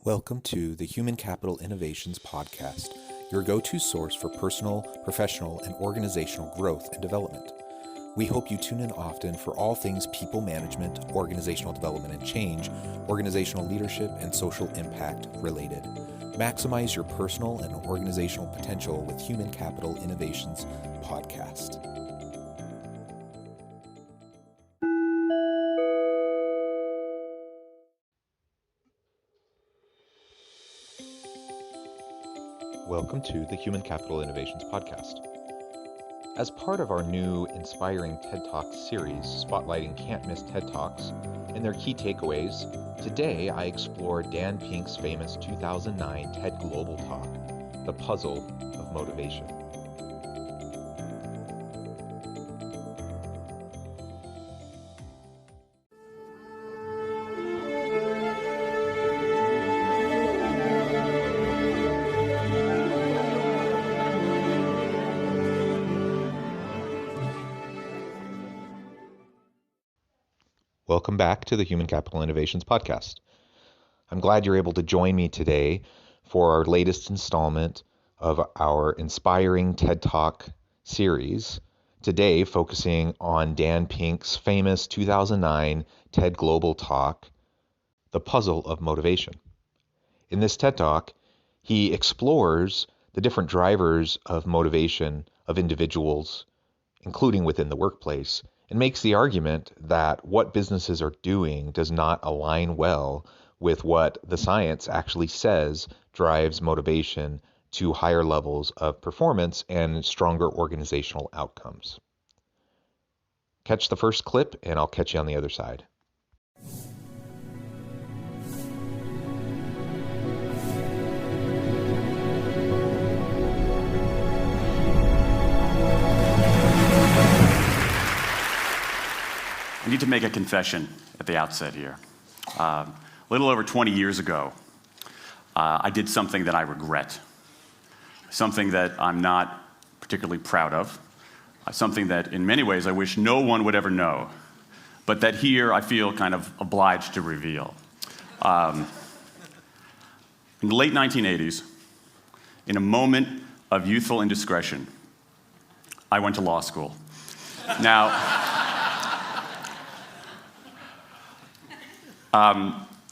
Welcome to the Human Capital Innovations Podcast, your go-to source for personal, professional, and organizational growth and development. We hope you tune in often for all things people management, organizational development and change, organizational leadership, and social impact related. Maximize your personal and organizational potential with Human Capital Innovations Podcast. Welcome to the Human Capital Innovations Podcast. As part of our new Inspiring TED Talks series, spotlighting can't-miss TED Talks and their key takeaways, today I explore Dan Pink's famous 2009 TED Global Talk, The Puzzle of Motivation. Welcome back to the Human Capital Innovations Podcast. I'm glad you're able to join me today for our latest installment of our Inspiring TED Talk series, today focusing on Dan Pink's famous 2009 TED Global Talk, The Puzzle of Motivation. In this TED Talk, he explores the different drivers of motivation of individuals, including within the workplace, and makes the argument that what businesses are doing does not align well with what the science actually says drives motivation to higher levels of performance and stronger organizational outcomes. Catch the first clip, and I'll catch you on the other side. I need to make a confession at the outset here. A little over 20 years ago, I did something that I regret, something that I'm not particularly proud of, something that in many ways I wish no one would ever know, but that here I feel kind of obliged to reveal. In the late 1980s, in a moment of youthful indiscretion, I went to law school. Now,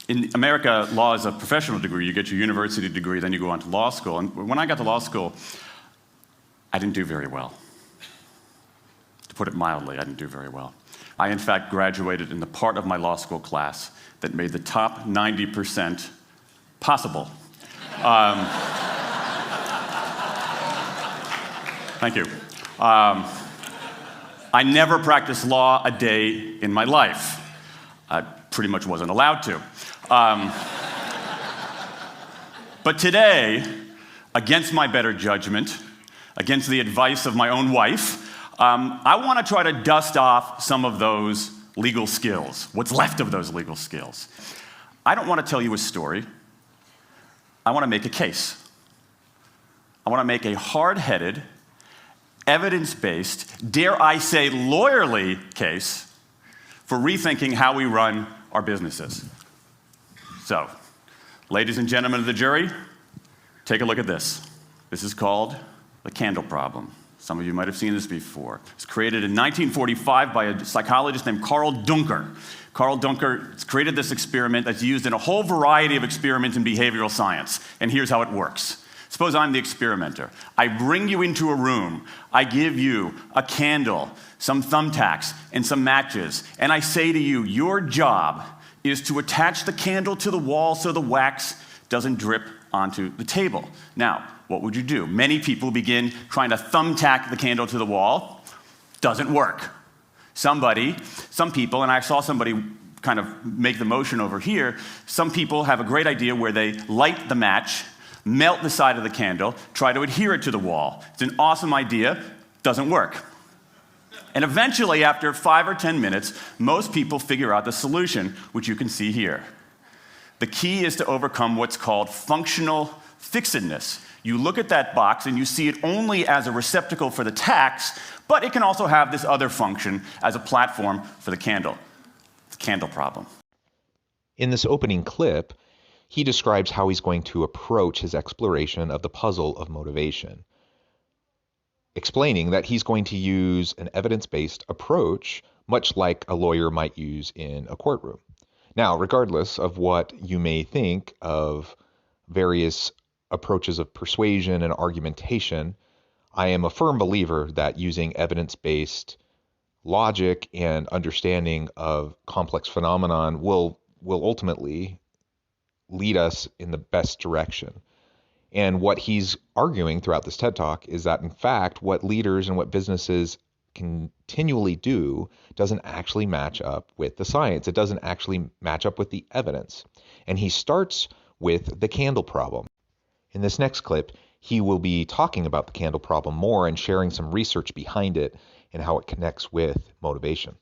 in America, law is a professional degree. You get your university degree, then you go on to law school. And when I got to law school, I didn't do very well. To put it mildly, I didn't do very well. I, in fact, graduated in the part of my law school class that made the top 90% possible. Thank you. I never practiced law a day in my life. I pretty much wasn't allowed to. But today, against my better judgment, against the advice of my own wife, I want to try to dust off some of those legal skills, what's left of those legal skills. I don't want to tell you a story. I want to make a case. I want to make a hard-headed, evidence-based, dare I say lawyerly case for rethinking how we run our businesses. So, ladies and gentlemen of the jury, take a look at this. This is called the candle problem. Some of you might have seen this before. It was created in 1945 by a psychologist named Carl Duncker. Carl Duncker created this experiment that's used in a whole variety of experiments in behavioral science. And here's how it works. Suppose I'm the experimenter. I bring you into a room. I give you a candle, some thumbtacks, and some matches. And I say to you, your job is to attach the candle to the wall so the wax doesn't drip onto the table. Now, what would you do? Many people begin trying to thumbtack the candle to the wall. Doesn't work. Some people, and I saw somebody kind of make the motion over here, some people have a great idea where they light the match, melt the side of the candle, try to adhere it to the wall. It's an awesome idea, doesn't work. And eventually, after 5 or 10 minutes, most people figure out the solution, which you can see here. The key is to overcome what's called functional fixedness. You look at that box and you see it only as a receptacle for the tacks, but it can also have this other function as a platform for the candle. It's a candle problem. In this opening clip, he describes how he's going to approach his exploration of the puzzle of motivation, explaining that he's going to use an evidence-based approach, much like a lawyer might use in a courtroom. Now, regardless of what you may think of various approaches of persuasion and argumentation, I am a firm believer that using evidence-based logic and understanding of complex phenomenon will ultimately lead us in the best direction. And what he's arguing throughout this TED Talk is that, in fact, what leaders and what businesses continually do doesn't actually match up with the science. It doesn't actually match up with the evidence. And he starts with the candle problem. In this next clip, he will be talking about the candle problem more and sharing some research behind it and how it connects with motivation.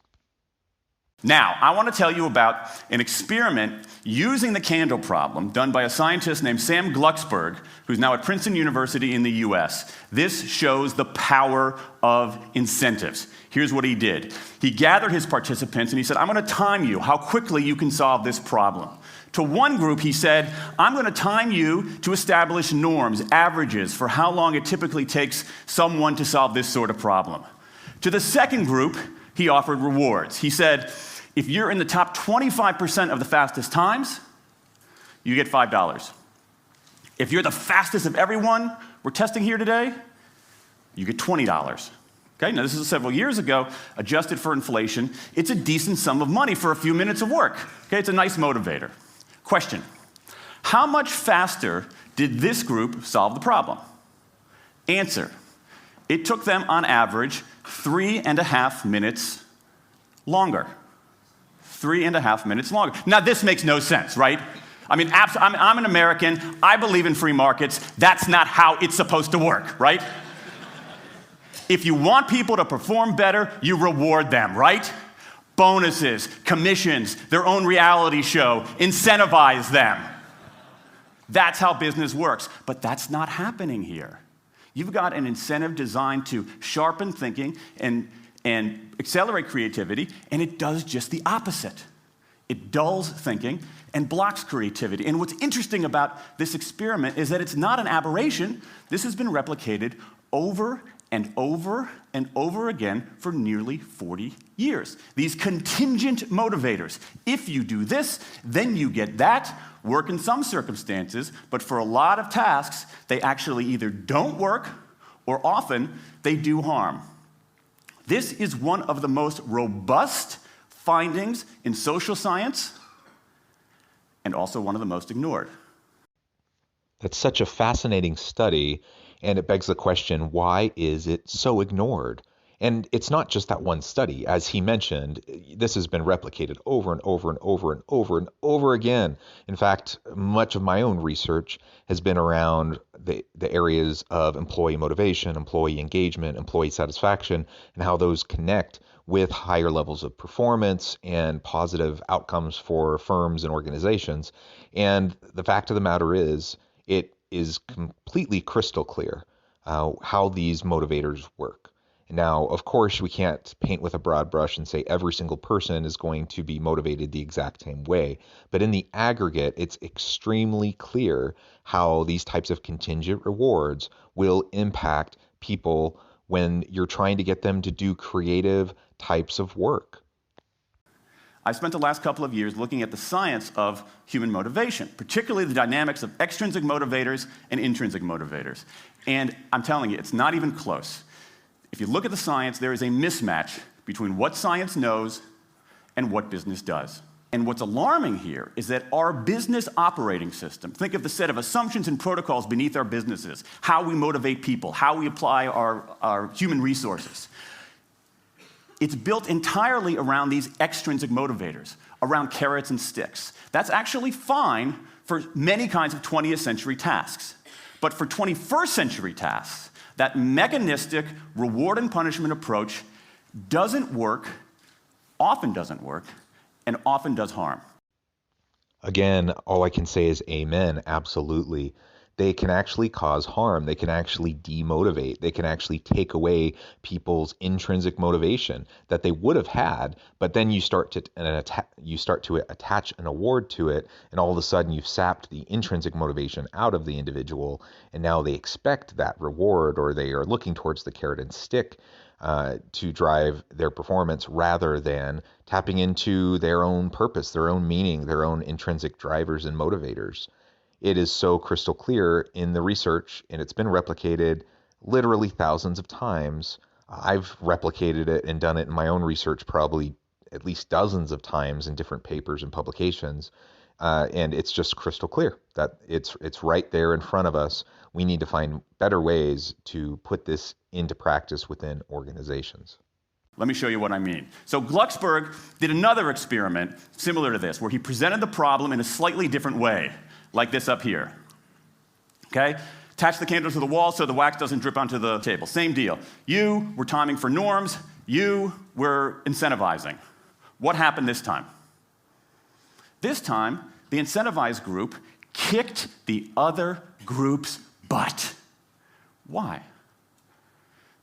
Now, I want to tell you about an experiment using the candle problem done by a scientist named Sam Glucksberg, who's now at Princeton University in the US. This shows the power of incentives. Here's what he did. He gathered his participants and he said, I'm going to time you how quickly you can solve this problem. To one group, he said, I'm going to time you to establish norms, averages, for how long it typically takes someone to solve this sort of problem. To the second group, he offered rewards. He said, if you're in the top 25% of the fastest times, you get $5. If you're the fastest of everyone we're testing here today, you get $20. Okay, now this is several years ago, adjusted for inflation. It's a decent sum of money for a few minutes of work. Okay, it's a nice motivator. Question, how much faster did this group solve the problem? Answer, it took them on average 3.5 minutes longer. 3.5 minutes longer. Now, this makes no sense, right? I mean, I'm an American. I believe in free markets. That's not how it's supposed to work, right? If you want people to perform better, you reward them, right? Bonuses, commissions, their own reality show, incentivize them. That's how business works. But that's not happening here. You've got an incentive designed to sharpen thinking and accelerate creativity, and it does just the opposite. It dulls thinking and blocks creativity. And what's interesting about this experiment is that it's not an aberration. This has been replicated over and over and over again for nearly 40 years. These contingent motivators. If you do this, then you get that. Work in some circumstances, but for a lot of tasks, they actually either don't work or often they do harm. This is one of the most robust findings in social science and also one of the most ignored. That's such a fascinating study, and it begs the question, why is it so ignored? And it's not just that one study. As he mentioned, this has been replicated over and over and over and over and over again. In fact, much of my own research has been around the areas of employee motivation, employee engagement, employee satisfaction, and how those connect with higher levels of performance and positive outcomes for firms and organizations. And the fact of the matter is, it is completely crystal clear how these motivators work. Now, of course, we can't paint with a broad brush and say every single person is going to be motivated the exact same way. But in the aggregate, it's extremely clear how these types of contingent rewards will impact people when you're trying to get them to do creative types of work. I've spent the last couple of years looking at the science of human motivation, particularly the dynamics of extrinsic motivators and intrinsic motivators. And I'm telling you, it's not even close. If you look at the science, there is a mismatch between what science knows and what business does. And what's alarming here is that our business operating system, think of the set of assumptions and protocols beneath our businesses, how we motivate people, how we apply our human resources. It's built entirely around these extrinsic motivators, around carrots and sticks. That's actually fine for many kinds of 20th century tasks. But for 21st century tasks, that mechanistic reward and punishment approach doesn't work, often doesn't work, and often does harm. Again, all I can say is amen, absolutely. they can actually cause harm. They can actually demotivate. They can actually take away people's intrinsic motivation that they would have had, but then you start to attach an award to it, and all of a sudden you've sapped the intrinsic motivation out of the individual, and now they expect that reward, or they are looking towards the carrot and stick to drive their performance rather than tapping into their own purpose, their own meaning, their own intrinsic drivers and motivators. It is so crystal clear in the research, and it's been replicated literally thousands of times. I've replicated it and done it in my own research probably at least dozens of times in different papers and publications. And it's just crystal clear that it's right there in front of us. We need to find better ways to put this into practice within organizations. Let me show you what I mean. So Glucksberg did another experiment similar to this, where he presented the problem in a slightly different way, like this up here. Okay? Attach the candle to the wall so the wax doesn't drip onto the table. Same deal. You were timing for norms. You were incentivizing. What happened this time? This time, the incentivized group kicked the other group's butt. Why?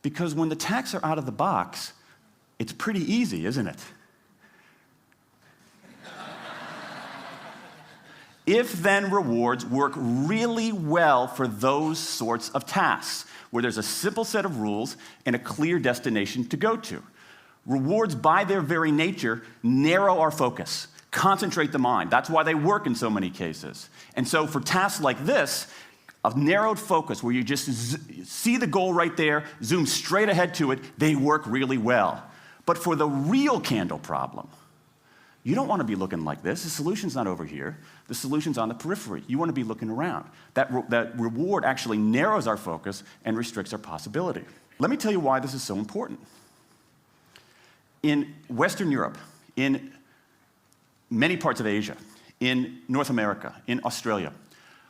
Because when the tacks are out of the box, it's pretty easy, isn't it? If-then rewards work really well for those sorts of tasks, where there's a simple set of rules and a clear destination to go to. Rewards, by their very nature, narrow our focus, concentrate the mind. That's why they work in so many cases. And so for tasks like this, a narrowed focus where you just see the goal right there, zoom straight ahead to it, they work really well. But for the real candle problem, you don't want to be looking like this. The solution's not over here. The solution's on the periphery. You want to be looking around. That reward actually narrows our focus and restricts our possibility. Let me tell you why this is so important. In Western Europe, in many parts of Asia, in North America, in Australia,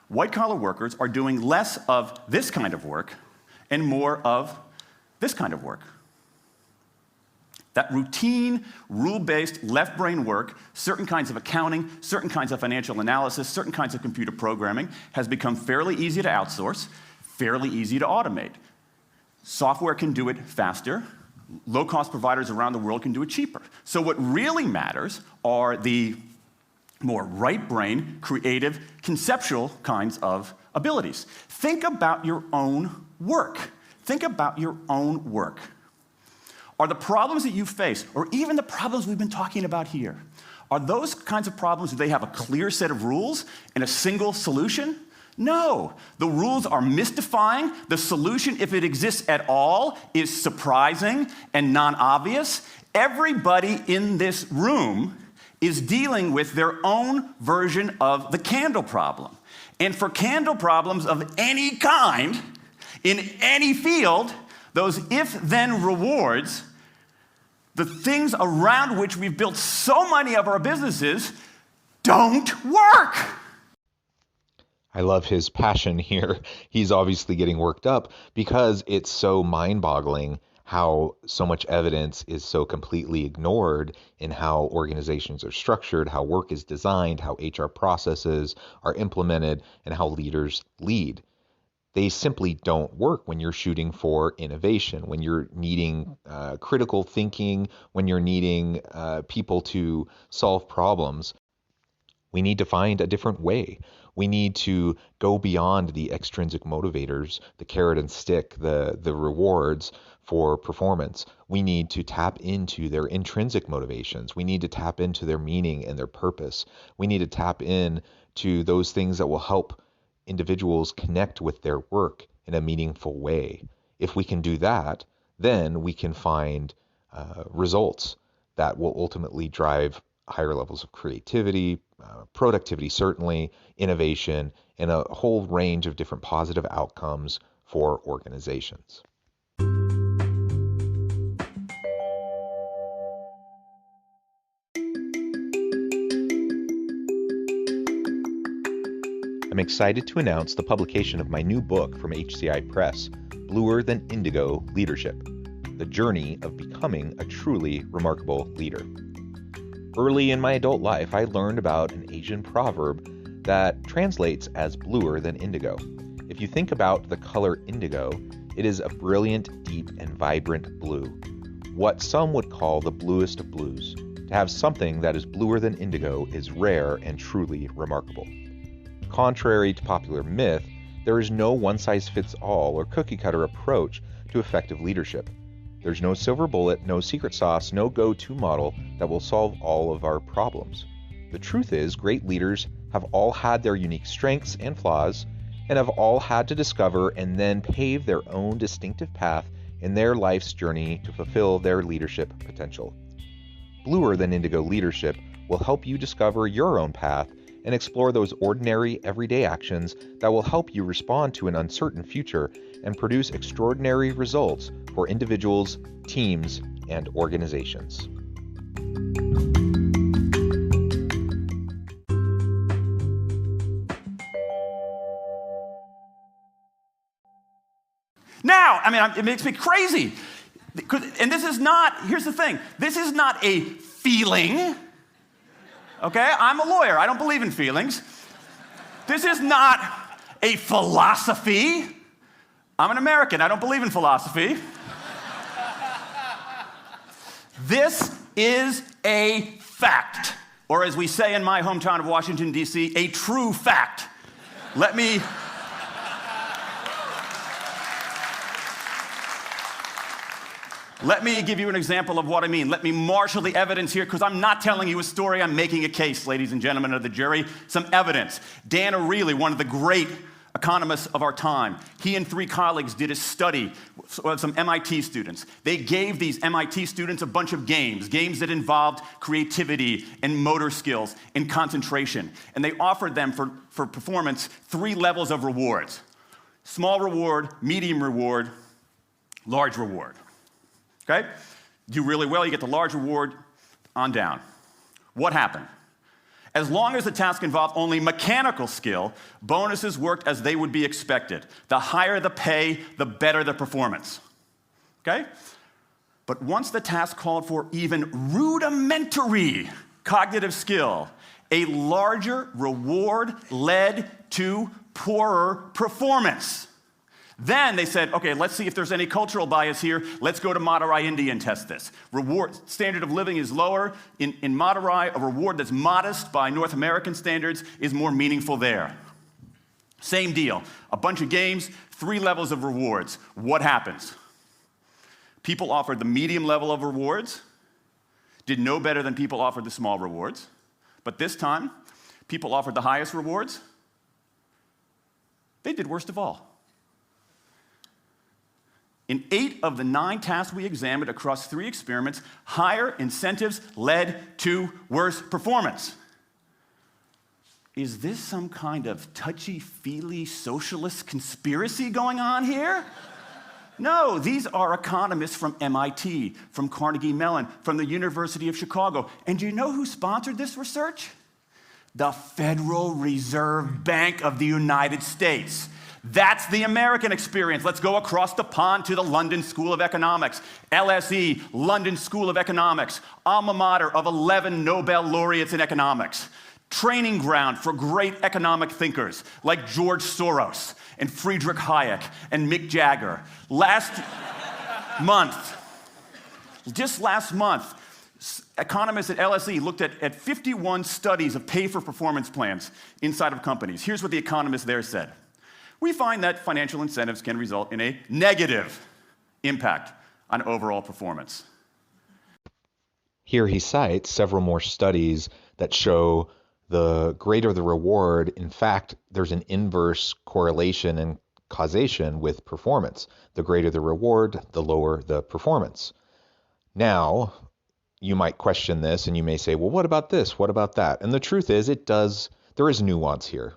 white-collar workers are doing less of this kind of work and more of this kind of work. That routine, rule-based, left-brain work, certain kinds of accounting, certain kinds of financial analysis, certain kinds of computer programming, has become fairly easy to outsource, fairly easy to automate. Software can do it faster. Low-cost providers around the world can do it cheaper. So what really matters are the more right-brain, creative, conceptual kinds of abilities. Think about your own work. Think about your own work. Are the problems that you face, or even the problems we've been talking about here, are those kinds of problems, do they have a clear set of rules and a single solution? No. The rules are mystifying. The solution, if it exists at all, is surprising and non-obvious. Everybody in this room is dealing with their own version of the candle problem. And for candle problems of any kind, in any field, those if-then rewards, the things around which we've built so many of our businesses, don't work. I love his passion here. He's obviously getting worked up because it's so mind-boggling how so much evidence is so completely ignored in how organizations are structured, how work is designed, how HR processes are implemented, and how leaders lead. They simply don't work when you're shooting for innovation, when you're needing critical thinking, when you're needing people to solve problems. We need to find a different way. We need to go beyond the extrinsic motivators, the carrot and stick, the rewards for performance. We need to tap into their intrinsic motivations. We need to tap into their meaning and their purpose. We need to tap into those things that will help individuals connect with their work in a meaningful way. If we can do that, then we can find results that will ultimately drive higher levels of creativity, productivity certainly, innovation, and a whole range of different positive outcomes for organizations. I'm excited to announce the publication of my new book from HCI Press, Bluer Than Indigo Leadership: The Journey of Becoming a Truly Remarkable Leader. Early in my adult life, I learned about an Asian proverb that translates as bluer than indigo. If you think about the color indigo, it is a brilliant, deep, and vibrant blue, what some would call the bluest of blues. To have something that is bluer than indigo is rare and truly remarkable. Contrary to popular myth, there is no one-size-fits-all or cookie-cutter approach to effective leadership. There's no silver bullet, no secret sauce, no go-to model that will solve all of our problems. The truth is, great leaders have all had their unique strengths and flaws, and have all had to discover and then pave their own distinctive path in their life's journey to fulfill their leadership potential. Bluer than indigo leadership will help you discover your own path and explore those ordinary, everyday actions that will help you respond to an uncertain future and produce extraordinary results for individuals, teams, and organizations. Now, it makes me crazy. And this is not, here's the thing, this is not a feeling. Okay, I'm a lawyer. I don't believe in feelings. This is not a philosophy. I'm an American. I don't believe in philosophy. This is a fact, or as we say in my hometown of Washington, D.C., a true fact. Let me give you an example of what I mean. Let me marshal the evidence here, because I'm not telling you a story. I'm making a case, ladies and gentlemen of the jury. Some evidence. Dan Ariely, one of the great economists of our time, he and 3 colleagues did a study of some MIT students. They gave these MIT students a bunch of games that involved creativity and motor skills and concentration. And they offered them for performance 3 levels of rewards. Small reward, medium reward, large reward. Okay? Do really well, you get the large reward, on down. What happened? As long as the task involved only mechanical skill, bonuses worked as they would be expected. The higher the pay, the better the performance. Okay? But once the task called for even rudimentary cognitive skill, a larger reward led to poorer performance. Then they said, okay, let's see if there's any cultural bias here. Let's go to Madurai, India and test this. Standard of living is lower. In Madurai, a reward that's modest by North American standards is more meaningful there. Same deal. A bunch of games, 3 levels of rewards. What happens? People offered the medium level of rewards, did no better than people offered the small rewards. But this time, people offered the highest rewards. They did worst of all. In 8 of the 9 tasks we examined across 3 experiments, higher incentives led to worse performance. Is this some kind of touchy-feely socialist conspiracy going on here? No, these are economists from MIT, from Carnegie Mellon, from the University of Chicago. And do you know who sponsored this research? The Federal Reserve Bank of the United States. That's the American experience. Let's go across the pond to the London School of Economics. LSE, London School of Economics, alma mater of 11 Nobel laureates in economics. Training ground for great economic thinkers like George Soros and Friedrich Hayek and Mick Jagger. Just last month, economists at LSE looked at 51 studies of pay-for-performance plans inside of companies. Here's what the economists there said. We find that financial incentives can result in a negative impact on overall performance. Here he cites several more studies that show the greater the reward, in fact, there's an inverse correlation and causation with performance. The greater the reward, the lower the performance. Now, you might question this and you may say, well, what about this? What about that? And the truth is, there is nuance here.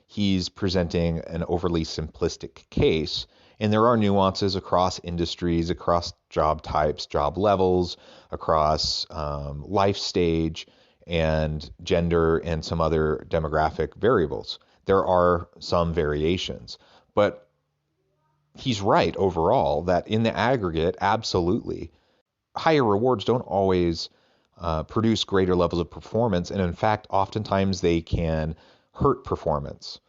He's presenting an overly simplistic case, and there are nuances across industries, across job types, job levels, across life stage, and gender, and some other demographic variables. There are some variations, but he's right overall that in the aggregate, absolutely, higher rewards don't always produce greater levels of performance, and in fact, oftentimes they can hurt performance.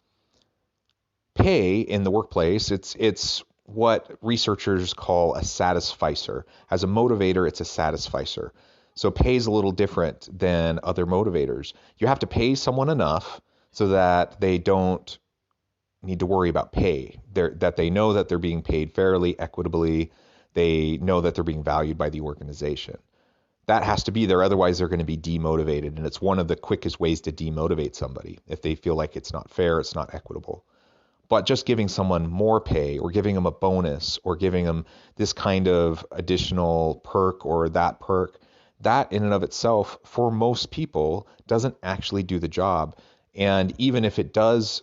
Pay in the workplace, it's what researchers call a satisficer. As a motivator, it's a satisficer. So pay is a little different than other motivators. You have to pay someone enough so that they don't need to worry about pay. That they know that they're being paid fairly, equitably. They know that they're being valued by the organization. That has to be there, otherwise they're going to be demotivated. And it's one of the quickest ways to demotivate somebody if they feel like it's not fair, it's not equitable. But just giving someone more pay or giving them a bonus or giving them this kind of additional perk or that perk, that in and of itself, for most people, doesn't actually do the job. And even if it does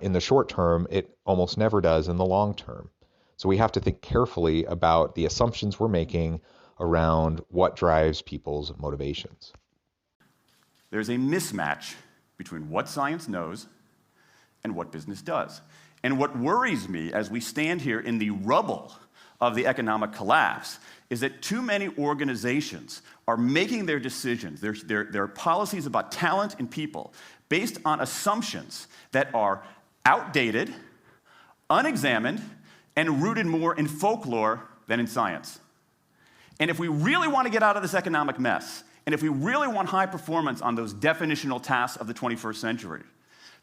in the short term, it almost never does in the long term. So we have to think carefully about the assumptions we're making around what drives people's motivations. There's a mismatch between what science knows and what business does. And what worries me as we stand here in the rubble of the economic collapse is that too many organizations are making their decisions, their policies about talent and people, based on assumptions that are outdated, unexamined, and rooted more in folklore than in science. And if we really want to get out of this economic mess, and if we really want high performance on those definitional tasks of the 21st century,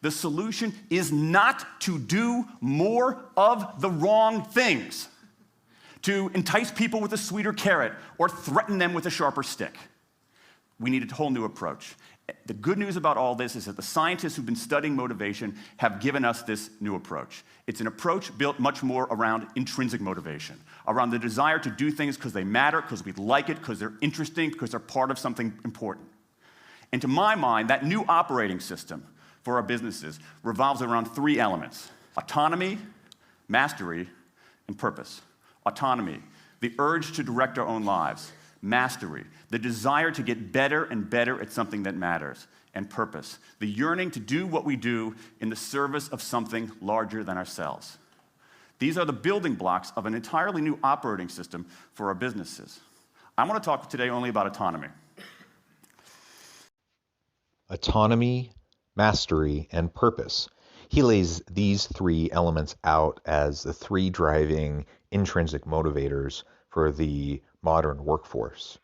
the solution is not to do more of the wrong things, to entice people with a sweeter carrot or threaten them with a sharper stick. We need a whole new approach. The good news about all this is that the scientists who've been studying motivation have given us this new approach. It's an approach built much more around intrinsic motivation, around the desire to do things because they matter, because we like it, because they're interesting, because they're part of something important. And to my mind, that new operating system for our businesses revolves around three elements: autonomy, mastery, and purpose. Autonomy, the urge to direct our own lives. Mastery, the desire to get better and better at something that matters. And purpose, the yearning to do what we do in the service of something larger than ourselves. These are the building blocks of an entirely new operating system for our businesses. I want to talk today only about autonomy. Autonomy, mastery, and purpose. He lays these three elements out as the three driving intrinsic motivators for the modern workforce.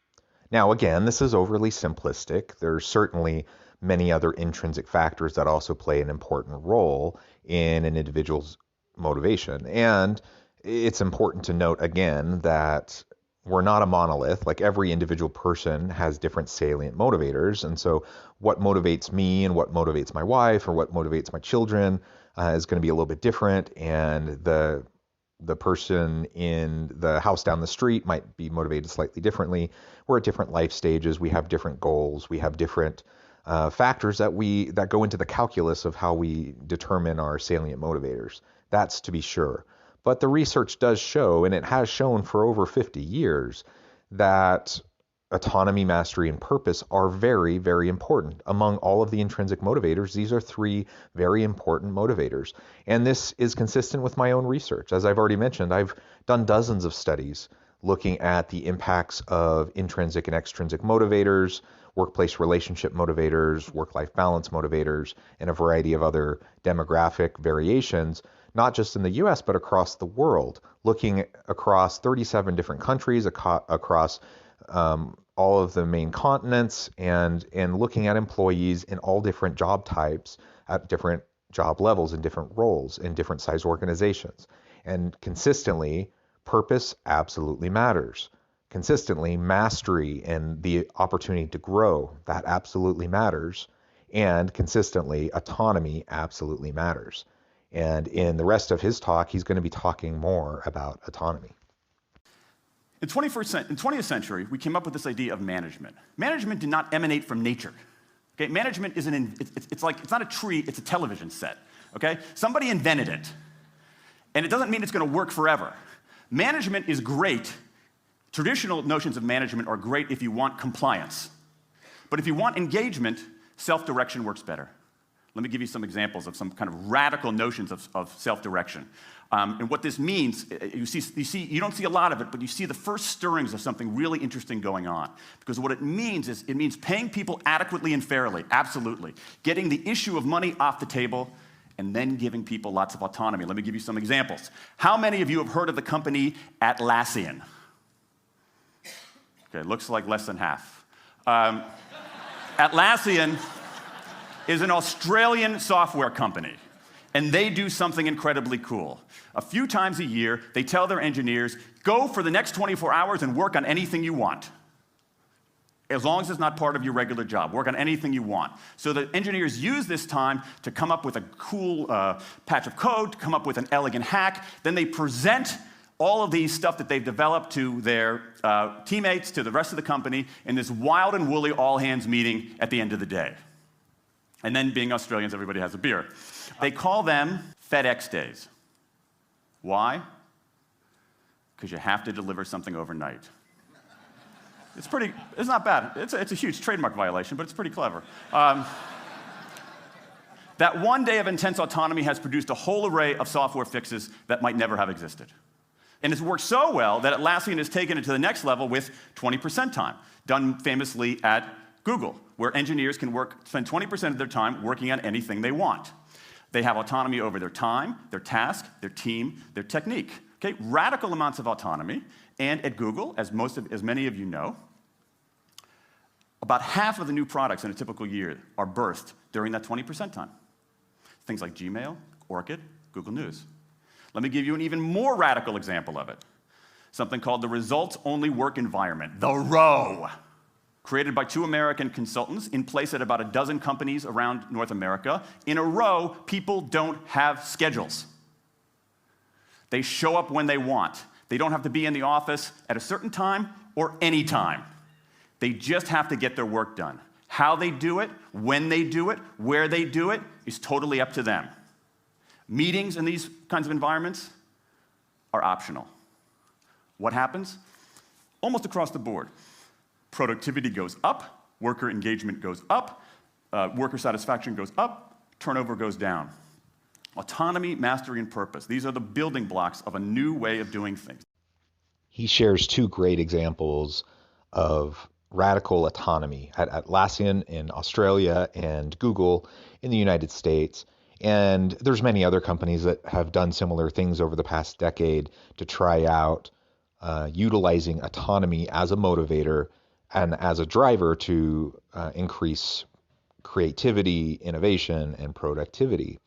Now, again, this is overly simplistic. There's certainly many other intrinsic factors that also play an important role in an individual's motivation. And it's important to note again that we're not a monolith. Like, every individual person has different salient motivators. And so what motivates me and what motivates my wife or what motivates my children is going to be a little bit different. And the person in the house down the street might be motivated slightly differently. We're at different life stages. We have different goals. We have different factors that go into the calculus of how we determine our salient motivators. That's to be sure. But the research does show, and it has shown for over 50 years, that autonomy, mastery, and purpose are very, very important. Among all of the intrinsic motivators, these are three very important motivators. And this is consistent with my own research. As I've already mentioned, I've done dozens of studies looking at the impacts of intrinsic and extrinsic motivators, workplace relationship motivators, work-life balance motivators, and a variety of other demographic variations, not just in the US, but across the world, looking across 37 different countries, across all of the main continents, and looking at employees in all different job types at different job levels and different roles in different size organizations. And consistently, purpose absolutely matters. Consistently, mastery and the opportunity to grow, that absolutely matters. And consistently, autonomy absolutely matters. And in the rest of his talk, he's going to be talking more about autonomy. In 20th century, we came up with this idea of management. Management did not emanate from nature. Okay? Management is it's not a tree, it's a television set. Okay? Somebody invented it. And it doesn't mean it's going to work forever. Management is great. Traditional notions of management are great if you want compliance. But if you want engagement, self-direction works better. Let me give you some examples of some kind of radical notions of self-direction. And what this means, you don't see a lot of it, but you see the first stirrings of something really interesting going on. Because what it means is, it means paying people adequately and fairly, absolutely. Getting the issue of money off the table and then giving people lots of autonomy. Let me give you some examples. How many of you have heard of the company Atlassian? Okay, looks like less than half. Atlassian is an Australian software company, and they do something incredibly cool. A few times a year, they tell their engineers, go for the next 24 hours and work on anything you want. As long as it's not part of your regular job, work on anything you want. So the engineers use this time to come up with a cool patch of code, to come up with an elegant hack. Then they present all of these stuff that they've developed to their teammates, to the rest of the company, in this wild and woolly all-hands meeting at the end of the day. And then, being Australians, everybody has a beer. They call them FedEx days. Why? Because you have to deliver something overnight. It's not bad. It's a huge trademark violation, but it's pretty clever. That one day of intense autonomy has produced a whole array of software fixes that might never have existed. And it's worked so well that Atlassian has taken it to the next level with 20% time, done famously at Google, where engineers can spend 20% of their time working on anything they want. They have autonomy over their time, their task, their team, their technique. Okay, radical amounts of autonomy. And at Google, as many of you know, about half of the new products in a typical year are birthed during that 20% time. Things like Gmail, Orchid, Google News. Let me give you an even more radical example of it. Something called the results-only work environment, the ROW. Created by 2 American consultants in place at about a dozen companies around North America. In a row, people don't have schedules. They show up when they want. They don't have to be in the office at a certain time or any time. They just have to get their work done. How they do it, when they do it, where they do it, is totally up to them. Meetings in these kinds of environments are optional. What happens? Almost across the board. Productivity goes up, worker engagement goes up, worker satisfaction goes up, turnover goes down. Autonomy, mastery, and purpose. These are the building blocks of a new way of doing things. He shares 2 great examples of radical autonomy at Atlassian in Australia and Google in the United States. And there's many other companies that have done similar things over the past decade to try out utilizing autonomy as a motivator and as a driver to increase creativity, innovation, and productivity.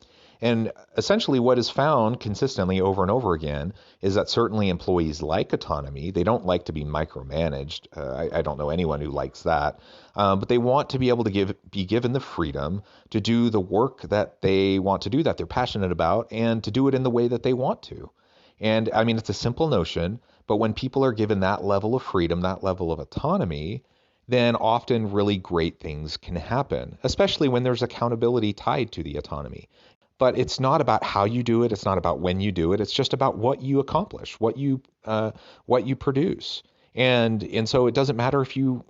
And essentially what is found consistently over and over again is that certainly employees like autonomy. They don't like to be micromanaged. I don't know anyone who likes that. But they want to be able to be given the freedom to do the work that they want to do, that they're passionate about, and to do it in the way that they want to. And I mean, it's a simple notion, but when people are given that level of freedom, that level of autonomy, then often really great things can happen, especially when there's accountability tied to the autonomy. But it's not about how you do it. It's not about when you do it. It's just about what you accomplish, what you produce. And so it doesn't matter if you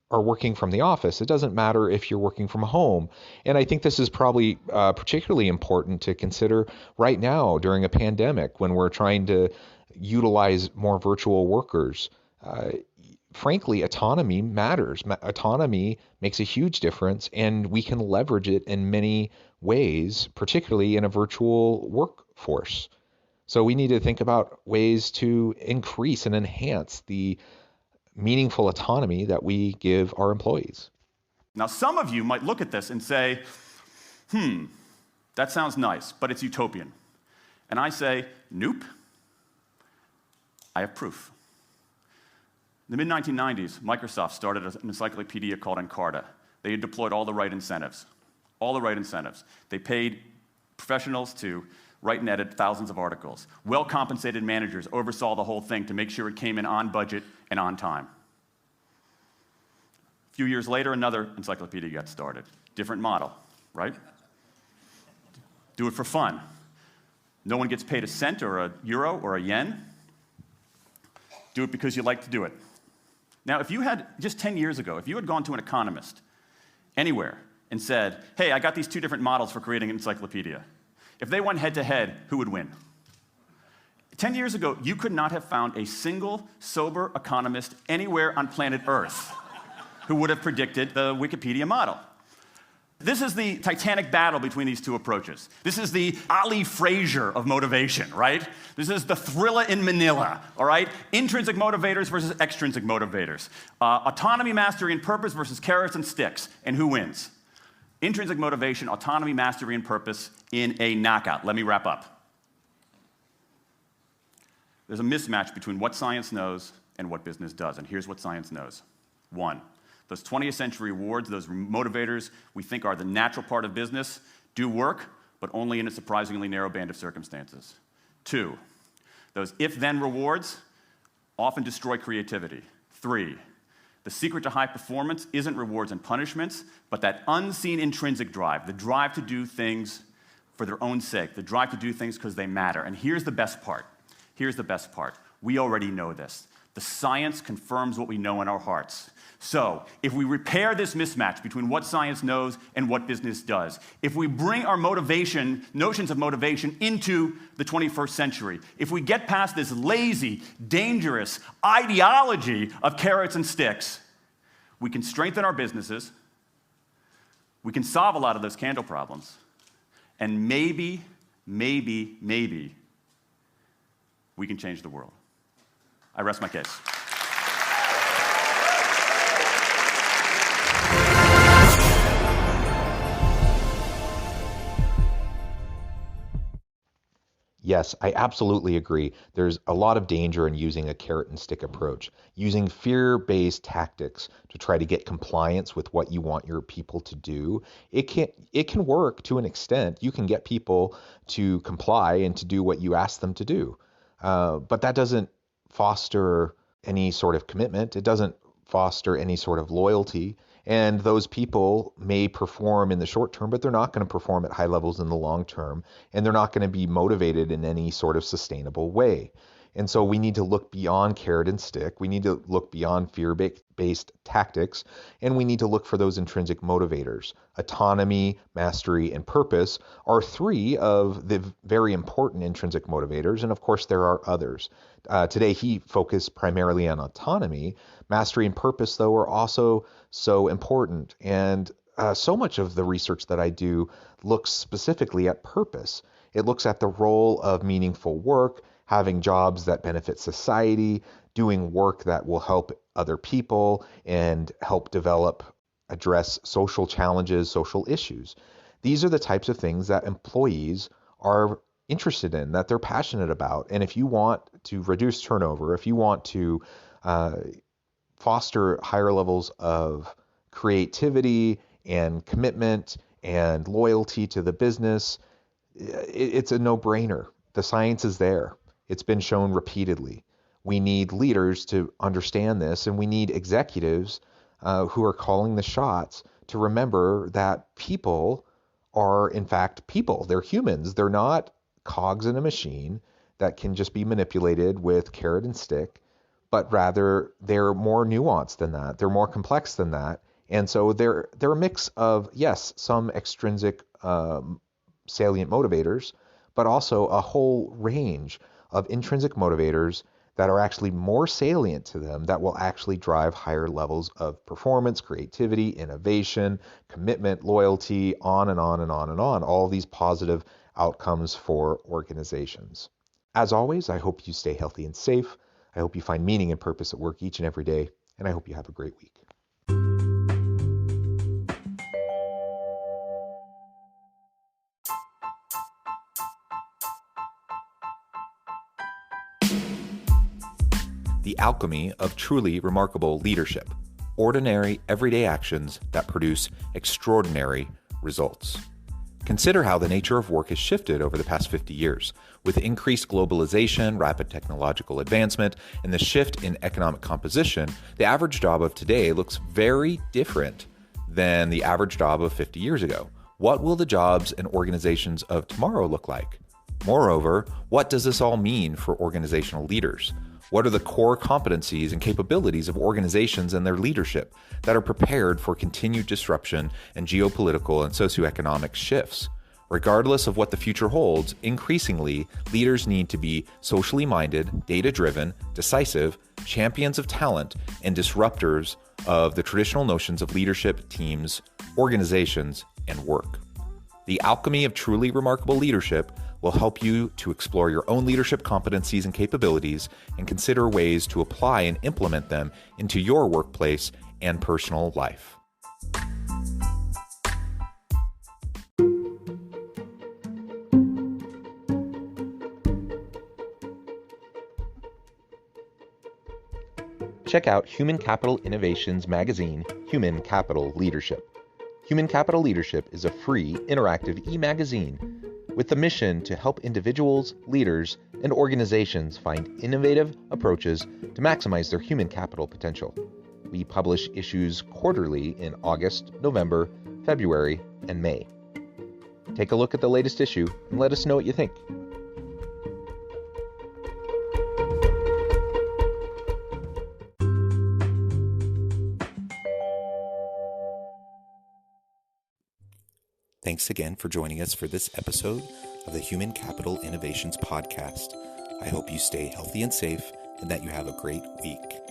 are working from the office. It doesn't matter if you're working from home. And I think this is probably particularly important to consider right now during a pandemic when we're trying to utilize more virtual workers. Frankly, autonomy matters. Autonomy makes a huge difference, and we can leverage it in many ways, particularly in a virtual workforce. So we need to think about ways to increase and enhance the meaningful autonomy that we give our employees. Now, some of you might look at this and say, that sounds nice, but it's utopian. And I say, nope, I have proof. In the mid-1990s, Microsoft started an encyclopedia called Encarta. They had deployed all the right incentives. All the right incentives. They paid professionals to write and edit thousands of articles. Well-compensated managers oversaw the whole thing to make sure it came in on budget and on time. A few years later, another encyclopedia got started. Different model, right? Do it for fun. No one gets paid a cent or a euro or a yen. Do it because you like to do it. Now, if you had, just 10 years ago, if you had gone to an economist anywhere and said, hey, I got these 2 different models for creating an encyclopedia, if they went head-to-head, who would win? 10 years ago, you could not have found a single sober economist anywhere on planet Earth who would have predicted the Wikipedia model. This is the titanic battle between these two approaches. This is the Ali Frazier of motivation, right? This is the thriller in Manila, all right? Intrinsic motivators versus extrinsic motivators. Autonomy, mastery, and purpose versus carrots and sticks. And who wins? Intrinsic motivation, autonomy, mastery, and purpose in a knockout. Let me wrap up. There's a mismatch between what science knows and what business does. And here's what science knows. 1, those 20th century rewards, those motivators we think are the natural part of business, do work, but only in a surprisingly narrow band of circumstances. 2, those if-then rewards often destroy creativity. 3, the secret to high performance isn't rewards and punishments, but that unseen intrinsic drive, the drive to do things for their own sake, the drive to do things because they matter. And here's the best part. Here's the best part. We already know this. The science confirms what we know in our hearts. So, if we repair this mismatch between what science knows and what business does, if we bring our notions of motivation into the 21st century, if we get past this lazy, dangerous ideology of carrots and sticks, we can strengthen our businesses, we can solve a lot of those candle problems, and maybe, we can change the world. I rest my case. Yes, I absolutely agree. There's a lot of danger in using a carrot and stick approach, using fear-based tactics to try to get compliance with what you want your people to do. It can work to an extent. You can get people to comply and to do what you ask them to do. But that doesn't foster any sort of commitment. It doesn't foster any sort of loyalty. And those people may perform in the short term, but they're not going to perform at high levels in the long term. And they're not going to be motivated in any sort of sustainable way. And so we need to look beyond carrot and stick. We need to look beyond fear-based tactics. And we need to look for those intrinsic motivators. Autonomy, mastery, and purpose are 3 of the very important intrinsic motivators. And of course, there are others. Today, he focused primarily on autonomy. Mastery and purpose, though, are also so important. And so much of the research that I do looks specifically at purpose. It looks at the role of meaningful work, having jobs that benefit society, doing work that will help other people and help address social challenges, social issues. These are the types of things that employees are interested in, that they're passionate about. And if you want to reduce turnover, if you want to foster higher levels of creativity and commitment and loyalty to the business, it's a no-brainer. The science is there. It's been shown repeatedly. We need leaders to understand this, and we need executives who are calling the shots to remember that people are, in fact, people. They're humans. They're not cogs in a machine that can just be manipulated with carrot and stick, but rather they're more nuanced than that. They're more complex than that. And so they're a mix of, yes, some extrinsic salient motivators, but also a whole range of intrinsic motivators that are actually more salient to them, that will actually drive higher levels of performance, creativity, innovation, commitment, loyalty, on and on and on and on, all these positive outcomes for organizations. As always, I hope you stay healthy and safe. I hope you find meaning and purpose at work each and every day, and I hope you have a great week. The alchemy of truly remarkable leadership. Ordinary, everyday actions that produce extraordinary results. Consider how the nature of work has shifted over the past 50 years. With increased globalization, rapid technological advancement, and the shift in economic composition, the average job of today looks very different than the average job of 50 years ago. What will the jobs and organizations of tomorrow look like? Moreover, what does this all mean for organizational leaders? What are the core competencies and capabilities of organizations and their leadership that are prepared for continued disruption and geopolitical and socioeconomic shifts? Regardless of what the future holds, increasingly, leaders need to be socially minded, data-driven, decisive, champions of talent, and disruptors of the traditional notions of leadership, teams, organizations, and work. The Alchemy of Truly Remarkable Leadership will help you to explore your own leadership competencies and capabilities and consider ways to apply and implement them into your workplace and personal life. Check out Human Capital Innovations magazine, Human Capital Leadership. Human Capital Leadership is a free, interactive e-magazine with the mission to help individuals, leaders, and organizations find innovative approaches to maximize their human capital potential. We publish issues quarterly in August, November, February, and May. Take a look at the latest issue and let us know what you think. Thanks again for joining us for this episode of the Human Capital Innovations Podcast. I hope you stay healthy and safe and that you have a great week.